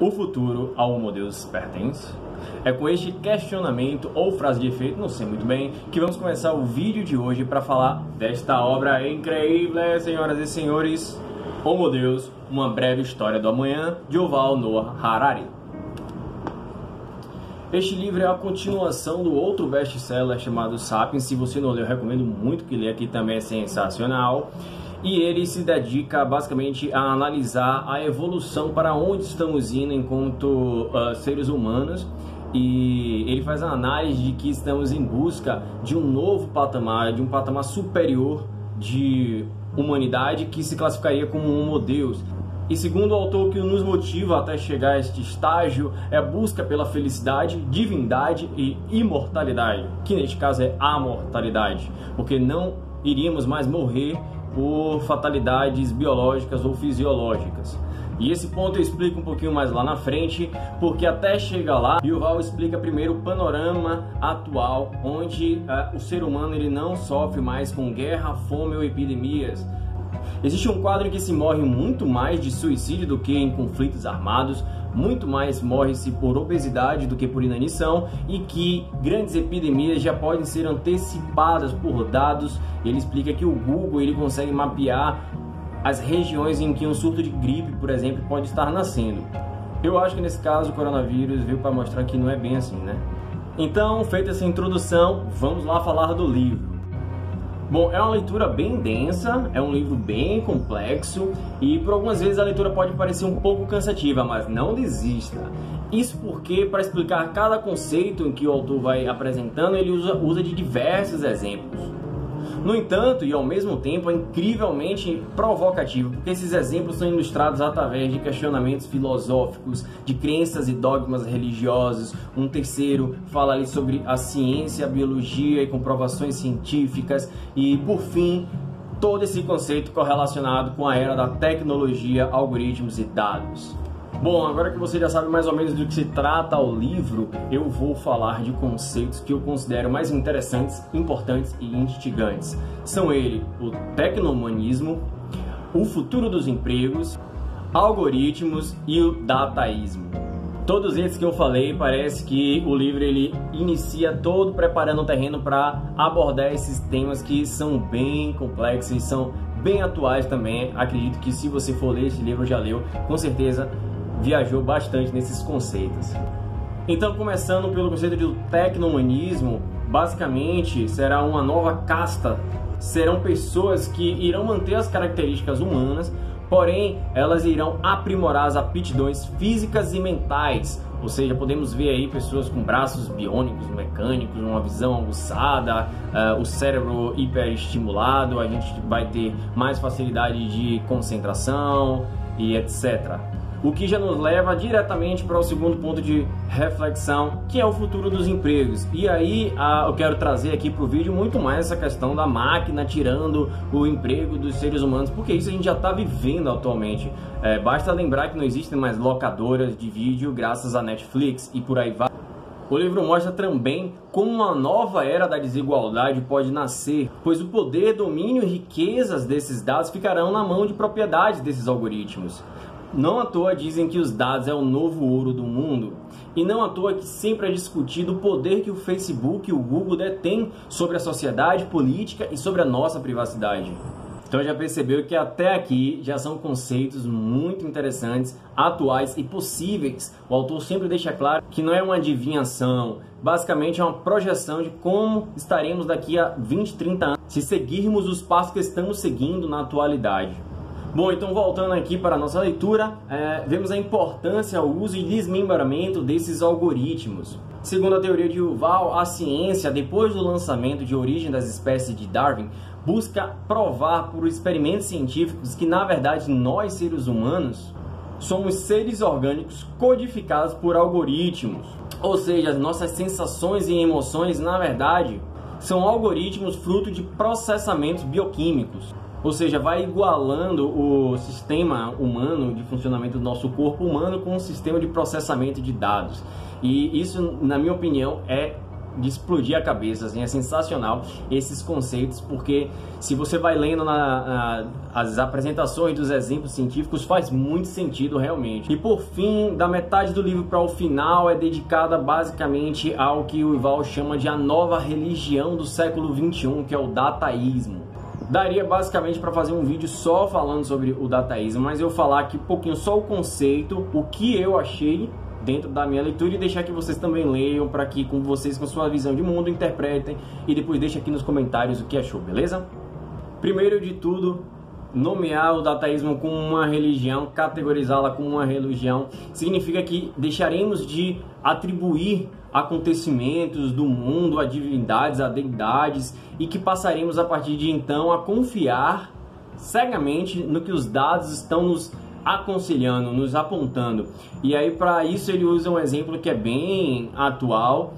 O futuro ao Homo Deus pertence? É com este questionamento ou frase de efeito, não sei muito bem, que vamos começar o vídeo de hoje para falar desta obra incrível, senhoras e senhores, Homo Deus, uma breve história do amanhã, de Yuval Noah Harari. Este livro é a continuação do outro best-seller chamado Sapiens. Se você não leu, eu recomendo muito que leia, aqui também é sensacional. E ele se dedica basicamente a analisar a evolução para onde estamos indo enquanto seres humanos. E ele faz a análise de que estamos em busca de um novo patamar, de um patamar superior de humanidade que se classificaria como um Homo Deus. E segundo o autor, o que nos motiva até chegar a este estágio é a busca pela felicidade, divindade e imortalidade, que neste caso é a mortalidade, porque não iríamos mais morrer por fatalidades biológicas ou fisiológicas. E esse ponto eu explico um pouquinho mais lá na frente, porque até chegar lá, Yuval explica primeiro o panorama atual, onde o ser humano ele não sofre mais com guerra, fome ou epidemias. Existe um quadro em que se morre muito mais de suicídio do que em conflitos armados, muito mais morre-se por obesidade do que por inanição, e que grandes epidemias já podem ser antecipadas por dados. Ele explica que o Google ele consegue mapear as regiões em que um surto de gripe, por exemplo, pode estar nascendo. Eu acho que nesse caso o coronavírus veio para mostrar que não é bem assim, né? Então, feita essa introdução, vamos lá falar do livro. Bom, é uma leitura bem densa, é um livro bem complexo e por algumas vezes a leitura pode parecer um pouco cansativa, mas não desista. Isso porque, para explicar cada conceito em que o autor vai apresentando, ele usa de diversos exemplos. No entanto, e ao mesmo tempo, é incrivelmente provocativo, porque esses exemplos são ilustrados através de questionamentos filosóficos, de crenças e dogmas religiosos. Um terceiro fala ali sobre a ciência, a biologia e comprovações científicas. E, por fim, todo esse conceito correlacionado com a era da tecnologia, algoritmos e dados. Bom, agora que você já sabe mais ou menos do que se trata o livro, eu vou falar de conceitos que eu considero mais interessantes, importantes e instigantes. São eles o tecnohumanismo, o futuro dos empregos, algoritmos e o dataísmo. Todos esses que eu falei, parece que o livro ele inicia todo preparando o terreno para abordar esses temas que são bem complexos e são bem atuais também. Acredito que se você for ler esse livro, já leu, com certeza viajou bastante nesses conceitos. Então, começando pelo conceito do tecnohumanismo, basicamente será uma nova casta. Serão pessoas que irão manter as características humanas, porém elas irão aprimorar as aptidões físicas e mentais. Ou seja, podemos ver aí pessoas com braços biônicos, mecânicos, uma visão aguçada, o cérebro hiperestimulado, a gente vai ter mais facilidade de concentração e etc. O que já nos leva diretamente para o segundo ponto de reflexão, que é o futuro dos empregos. E aí eu quero trazer aqui para o vídeo muito mais essa questão da máquina tirando o emprego dos seres humanos, porque isso a gente já está vivendo atualmente. Basta lembrar que não existem mais locadoras de vídeo graças à Netflix e por aí vai. O livro mostra também como uma nova era da desigualdade pode nascer, pois o poder, domínio e riquezas desses dados ficarão na mão de propriedades desses algoritmos. Não à toa dizem que os dados é o novo ouro do mundo, e não à toa que sempre é discutido o poder que o Facebook e o Google detêm sobre a sociedade, política e sobre a nossa privacidade. Então já percebeu que até aqui já são conceitos muito interessantes, atuais e possíveis. O autor sempre deixa claro que não é uma adivinhação, basicamente é uma projeção de como estaremos daqui a 20, 30 anos, se seguirmos os passos que estamos seguindo na atualidade. Bom, então voltando aqui para a nossa leitura, vemos a importância, ao uso e desmembramento desses algoritmos. Segundo a teoria de Yuval, a ciência, depois do lançamento de Origem das Espécies de Darwin, busca provar por experimentos científicos que, na verdade, nós, seres humanos, somos seres orgânicos codificados por algoritmos. Ou seja, as nossas sensações e emoções, na verdade, são algoritmos fruto de processamentos bioquímicos. Ou seja, vai igualando o sistema humano de funcionamento do nosso corpo humano com o sistema de processamento de dados. E isso, na minha opinião, é de explodir a cabeça, assim, é sensacional esses conceitos, porque se você vai lendo as apresentações dos exemplos científicos, faz muito sentido realmente. E por fim, da metade do livro para o final, é dedicada basicamente ao que o Yuval chama de a nova religião do século XXI, que é o dataísmo. Daria basicamente para fazer um vídeo só falando sobre o dataísmo, mas eu falar aqui um pouquinho só o conceito, o que eu achei dentro da minha leitura, e deixar que vocês também leiam, para que com vocês, com sua visão de mundo, interpretem, e depois deixa aqui nos comentários o que achou, beleza? Primeiro de tudo, nomear o dataísmo como uma religião, categorizá-la como uma religião, significa que deixaremos de atribuir acontecimentos do mundo a divindades, a deidades, e que passaremos a partir de então a confiar cegamente no que os dados estão nos aconselhando, nos apontando. E aí, para isso, ele usa um exemplo que é bem atual.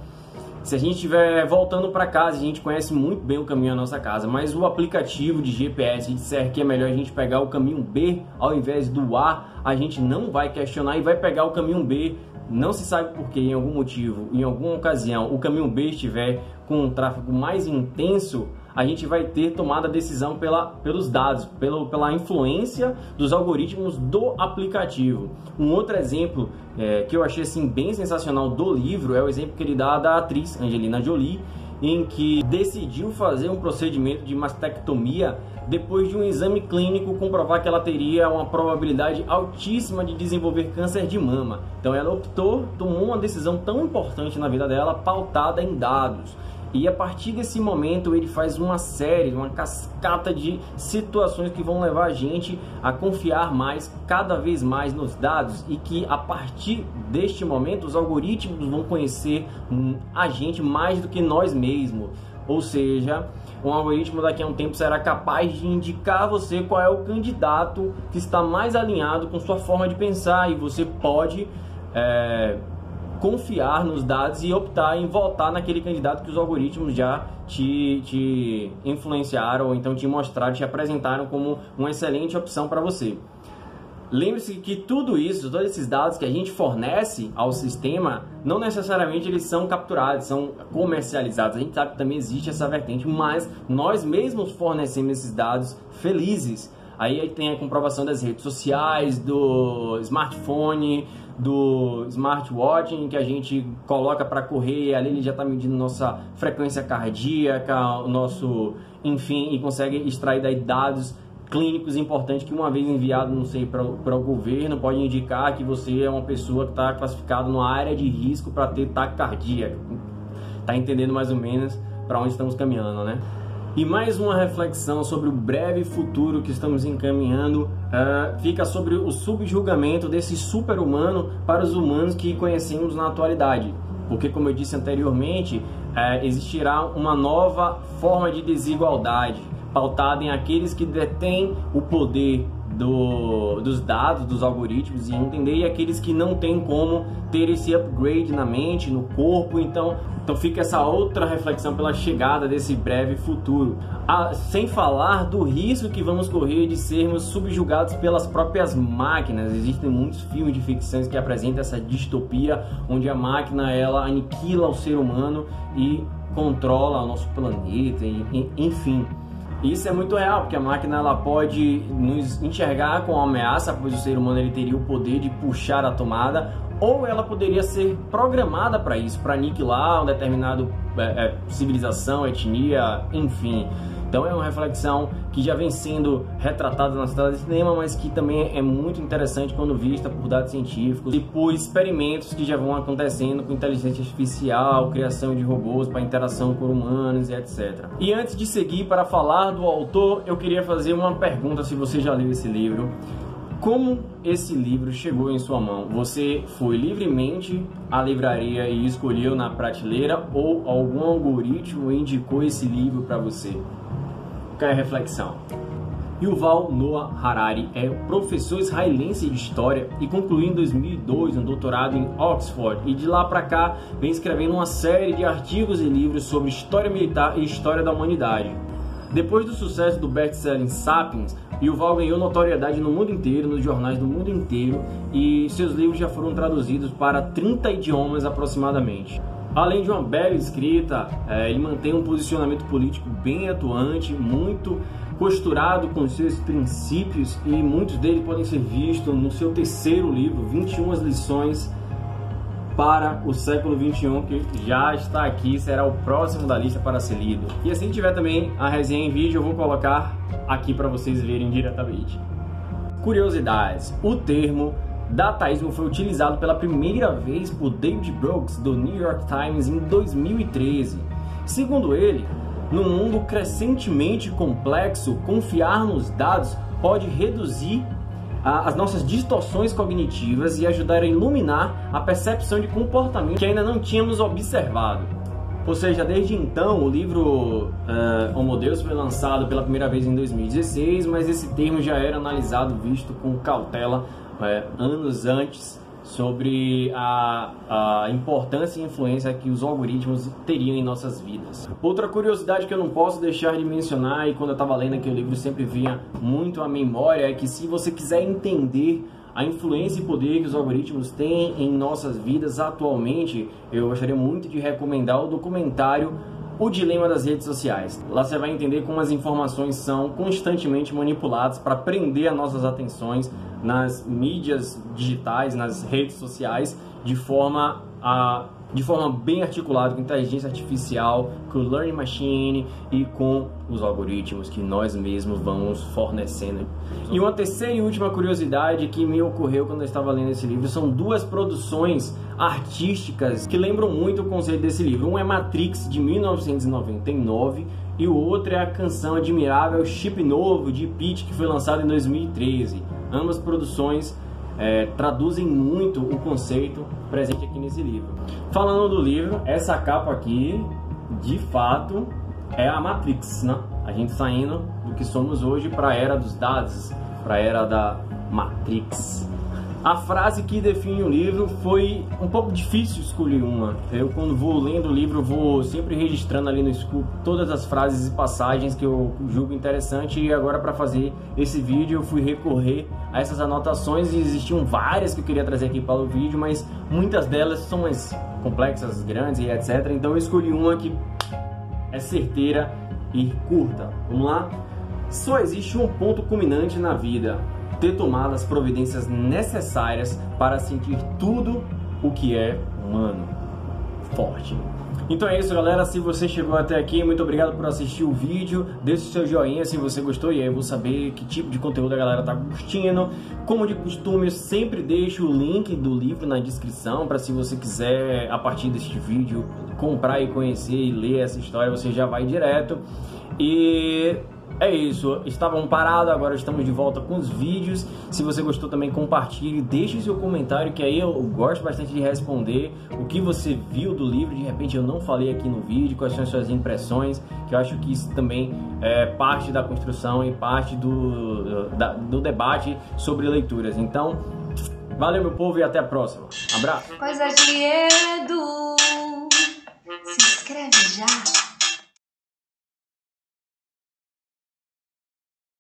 Se a gente estiver voltando para casa, a gente conhece muito bem o caminho à nossa casa, mas o aplicativo de GPS disser que é melhor a gente pegar o caminho B ao invés do A, a gente não vai questionar e vai pegar o caminho B. Não se sabe por que, em algum motivo, em alguma ocasião, o caminho B estiver com um tráfego mais intenso, a gente vai ter tomado a decisão pelos dados, pela influência dos algoritmos do aplicativo. Um outro exemplo que eu achei assim, bem sensacional do livro é o exemplo que ele dá da atriz Angelina Jolie, em que decidiu fazer um procedimento de mastectomia depois de um exame clínico comprovar que ela teria uma probabilidade altíssima de desenvolver câncer de mama. Então ela tomou uma decisão tão importante na vida dela, pautada em dados. E a partir desse momento ele faz uma cascata de situações que vão levar a gente a confiar mais, cada vez mais nos dados, e que a partir deste momento os algoritmos vão conhecer a gente mais do que nós mesmos. Ou seja, um algoritmo daqui a um tempo será capaz de indicar a você qual é o candidato que está mais alinhado com sua forma de pensar, e você pode confiar nos dados e optar em votar naquele candidato que os algoritmos já te influenciaram, ou então te mostraram, te apresentaram como uma excelente opção para você. Lembre-se que tudo isso, todos esses dados que a gente fornece ao sistema, não necessariamente eles são capturados, são comercializados. A gente sabe que também existe essa vertente, mas nós mesmos fornecemos esses dados felizes. Aí tem a comprovação das redes sociais, do smartphone, do smartwatch, em que a gente coloca para correr, e ali ele já está medindo nossa frequência cardíaca, o nosso, enfim, e consegue extrair daí dados clínicos importantes que, uma vez enviado, não sei, para o governo, pode indicar que você é uma pessoa que está classificada numa área de risco para ter taquicardia. Tá entendendo mais ou menos para onde estamos caminhando, né? E mais uma reflexão sobre o breve futuro que estamos encaminhando fica sobre o subjugamento desse super-humano para os humanos que conhecemos na atualidade. Porque, como eu disse anteriormente, existirá uma nova forma de desigualdade, pautada em aqueles que detêm o poder dos dados, dos algoritmos, e entender, e aqueles que não têm como ter esse upgrade na mente, no corpo. Então fica essa outra reflexão pela chegada desse breve futuro, sem falar do risco que vamos correr de sermos subjugados pelas próprias máquinas. Existem muitos filmes de ficção que apresentam essa distopia, onde a máquina ela aniquila o ser humano e controla o nosso planeta, enfim. Isso é muito real, porque a máquina ela pode nos enxergar com uma ameaça, pois o ser humano ele teria o poder de puxar a tomada, ou ela poderia ser programada para isso, para aniquilar uma determinada civilização, etnia, enfim. Então é uma reflexão que já vem sendo retratada na tela de cinema, mas que também é muito interessante quando vista por dados científicos e por experimentos que já vão acontecendo com inteligência artificial, criação de robôs para interação com humanos e etc. E antes de seguir para falar do autor, eu queria fazer uma pergunta, se você já leu esse livro. Como esse livro chegou em sua mão? Você foi livremente à livraria e escolheu na prateleira, ou algum algoritmo indicou esse livro para você? Fica a reflexão. Yuval Noah Harari é professor israelense de História e concluiu em 2002 um doutorado em Oxford, e de lá para cá vem escrevendo uma série de artigos e livros sobre história militar e história da humanidade. Depois do sucesso do best-selling Sapiens, Yuval ganhou notoriedade no mundo inteiro, nos jornais do mundo inteiro, e seus livros já foram traduzidos para 30 idiomas aproximadamente. Além de uma bela escrita, ele mantém um posicionamento político bem atuante, muito costurado com seus princípios, e muitos deles podem ser vistos no seu terceiro livro, 21 lições para o século XXI, que já está aqui, será o próximo da lista para ser lido. E assim tiver também a resenha em vídeo, eu vou colocar aqui para vocês verem diretamente. Curiosidades: o termo dataísmo foi utilizado pela primeira vez por David Brooks, do New York Times, em 2013. Segundo ele, num mundo crescentemente complexo, confiar nos dados pode reduzir as nossas distorções cognitivas e ajudar a iluminar a percepção de comportamento que ainda não tínhamos observado. Ou seja, desde então, o livro Homo Deus foi lançado pela primeira vez em 2016, mas esse termo já era analisado, visto com cautela anos antes, sobre a importância e influência que os algoritmos teriam em nossas vidas. Outra curiosidade que eu não posso deixar de mencionar, e quando eu estava lendo aquele livro sempre vinha muito à memória, é que se você quiser entender a influência e poder que os algoritmos têm em nossas vidas atualmente, eu gostaria muito de recomendar o documentário O Dilema das Redes Sociais. Lá você vai entender como as informações são constantemente manipuladas para prender as nossas atenções nas mídias digitais, nas redes sociais, de forma bem articulada com inteligência artificial, com o Learning Machine e com os algoritmos que nós mesmos vamos fornecendo. E uma terceira e última curiosidade que me ocorreu quando eu estava lendo esse livro são duas produções artísticas que lembram muito o conceito desse livro. Um é Matrix, de 1999, e o outro é a canção admirável Chip Novo, de Pitty, que foi lançada em 2013. Ambas produções traduzem muito o conceito presente aqui nesse livro. Falando do livro, essa capa aqui, de fato, é a Matrix, né? A gente saindo do que somos hoje para a era dos dados, para a era da Matrix. A frase que define o livro foi um pouco difícil escolher uma. Eu, quando vou lendo o livro, vou sempre registrando ali no Scoop todas as frases e passagens que eu julgo interessante, e agora, para fazer esse vídeo, eu fui recorrer a essas anotações, e existiam várias que eu queria trazer aqui para o vídeo, mas muitas delas são mais complexas, grandes e etc. Então eu escolhi uma que é certeira e curta. Vamos lá? Só existe um ponto culminante na vida: ter tomado as providências necessárias para sentir tudo o que é humano. Forte. Então é isso, galera. Se você chegou até aqui, muito obrigado por assistir o vídeo. Deixe o seu joinha se você gostou, e aí eu vou saber que tipo de conteúdo a galera tá curtindo. Como de costume, eu sempre deixo o link do livro na descrição, para se você quiser, a partir deste vídeo, comprar e conhecer e ler essa história, você já vai direto. E é isso, estavam parados, agora estamos de volta com os vídeos. Se você gostou, também compartilhe, deixe seu comentário, que aí eu gosto bastante de responder o que você viu do livro. De repente eu não falei aqui no vídeo, quais são as suas impressões, que eu acho que isso também é parte da construção e parte do debate sobre leituras. Então, valeu, meu povo, e até a próxima. Abraço! Coisa de Edu, se inscreve já!